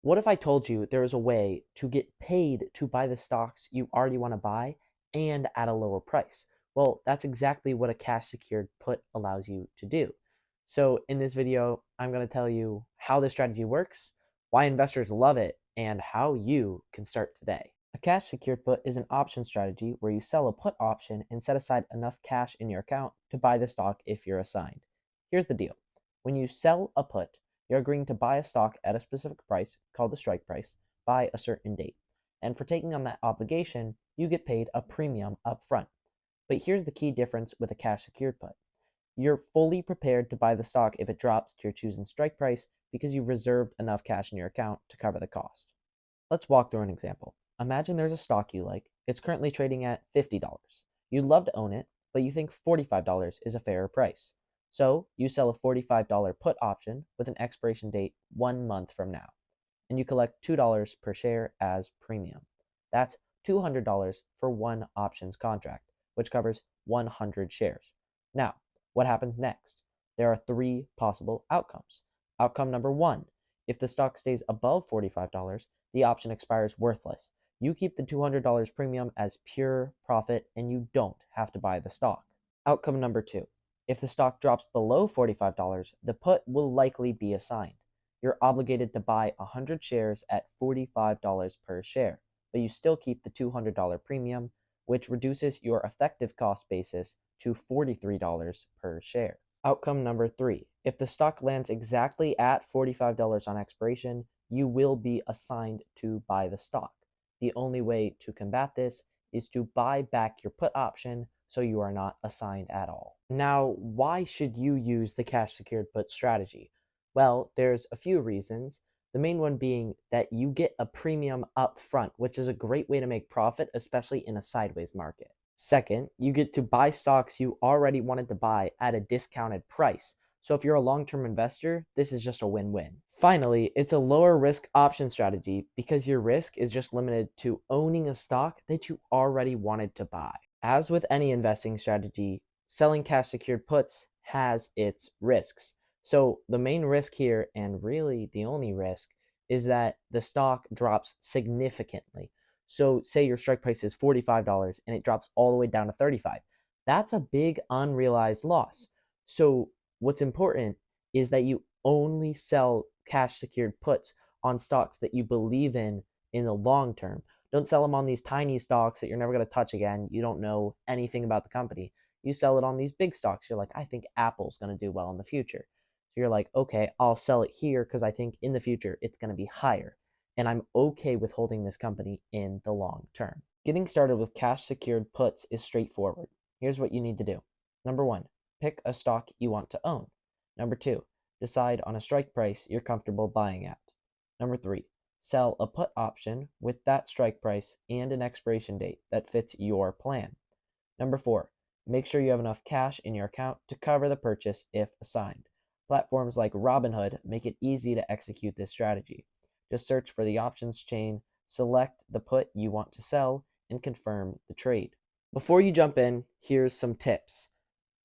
What if I told you there is a way to get paid to buy the stocks you already want to buy and at a lower price? Well, that's exactly what a cash secured put allows you to do. So, in this video, I'm going to tell you how this strategy works, why investors love it, and how you can start today. A cash secured put is an option strategy where you sell a put option and set aside enough cash in your account to buy the stock if you're assigned. Here's the deal. When you sell a put, you're agreeing to buy a stock at a specific price, called the strike price, by a certain date. And for taking on that obligation, you get paid a premium up front. But here's the key difference with a cash secured put. You're fully prepared to buy the stock if it drops to your choosing strike price because you've reserved enough cash in your account to cover the cost. Let's walk through an example. Imagine there's a stock you like. It's currently trading at $50. You'd love to own it, but you think $45 is a fairer price. So you sell a $45 put option with an expiration date 1 month from now, and you collect $2 per share as premium. That's $200 for one options contract, which covers 100 shares. Now, what happens next? There are three possible outcomes. Outcome number one, if the stock stays above $45, the option expires worthless. You keep the $200 premium as pure profit and you don't have to buy the stock. Outcome number two, if the stock drops below $45, the put will likely be assigned. You're obligated to buy 100 shares at $45 per share, but you still keep the $200 premium, which reduces your effective cost basis to $43 per share. Outcome number three, if the stock lands exactly at $45 on expiration, you will be assigned to buy the stock. The only way to combat this is to buy back your put option so you are not assigned at all. Now, why should you use the cash secured put strategy? Well, there's a few reasons. The main one being that you get a premium up front, which is a great way to make profit, especially in a sideways market. Second, you get to buy stocks you already wanted to buy at a discounted price. So if you're a long-term investor, this is just a win-win. Finally, it's a lower risk option strategy because your risk is just limited to owning a stock that you already wanted to buy. As with any investing strategy, selling cash secured puts has its risks. So the main risk here, and really the only risk, is that the stock drops significantly. So say your strike price is $45 and it drops all the way down to 35. That's a big unrealized loss. So what's important is that you only sell cash secured puts on stocks that you believe in the long term. Don't sell them on these tiny stocks that you're never going to touch again. You don't know anything about the company. You sell it on these big stocks. You're like, I think Apple's going to do well in the future. So you're like, okay, I'll sell it here because I think in the future it's going to be higher. And I'm okay with holding this company in the long term. Getting started with cash secured puts is straightforward. Here's what you need to do. Number one, pick a stock you want to own. Number two, decide on a strike price you're comfortable buying at. Number three, sell a put option with that strike price and an expiration date that fits your plan. Number four, make sure you have enough cash in your account to cover the purchase if assigned. Platforms like Robinhood make it easy to execute this strategy. Just search for the options chain, select the put you want to sell, and confirm the trade. Before you jump in, here's some tips.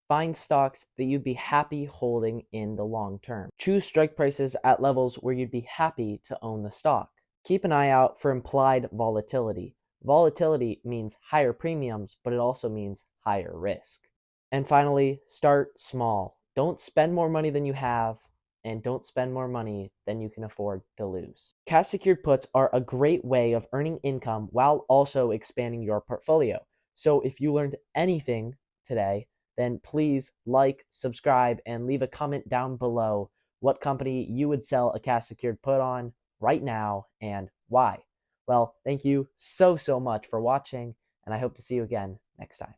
Find stocks that you'd be happy holding in the long term. Choose strike prices at levels where you'd be happy to own the stock. Keep an eye out for implied volatility. Volatility means higher premiums, but it also means higher risk. And finally, start small. Don't spend more money than you have, and don't spend more money than you can afford to lose. Cash secured puts are a great way of earning income while also expanding your portfolio. So if you learned anything today, then please like, subscribe, and leave a comment down below what company you would sell a cash secured put on right now and why. Well, thank you so much for watching, and I hope to see you again next time.